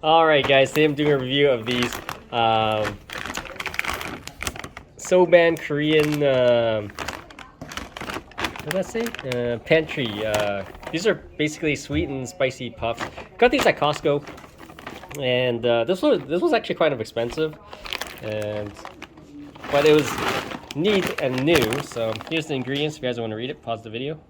Alright guys, today I'm doing a review of these Soban Korean what did I say? Pantry. These are basically sweet and spicy puffs. Got these at Costco, and this was actually kind of expensive, but it was neat and new. So here's the ingredients. If you guys want to read it, pause the video.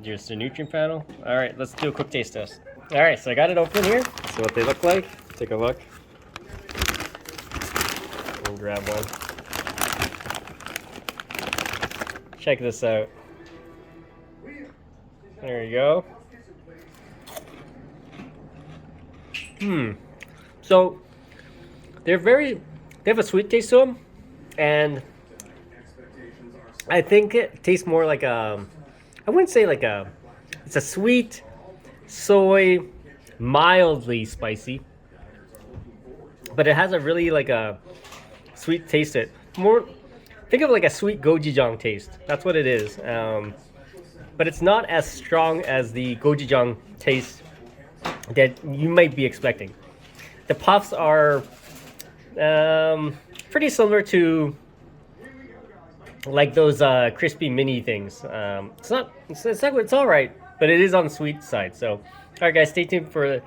Here's the nutrient panel. Alright, let's do a quick taste test. Alright, so I got it open here. See what they look like. Take a look. And grab one. Check this out. There you go. So they have a sweet taste to them, and I think it tastes more like I wouldn't say like it's a sweet soy, mildly spicy, but it has a really like a sweet taste to it. More, think of like a sweet gochujang taste. That's what it is. But it's not as strong as the gochujang taste that you might be expecting. The puffs are pretty similar to like those crispy mini things. It's all right, but it is on the sweet side. So, all right, guys, stay tuned for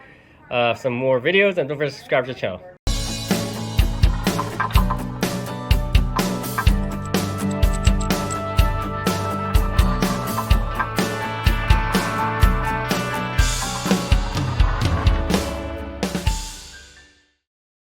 some more videos, and don't forget to subscribe to the channel.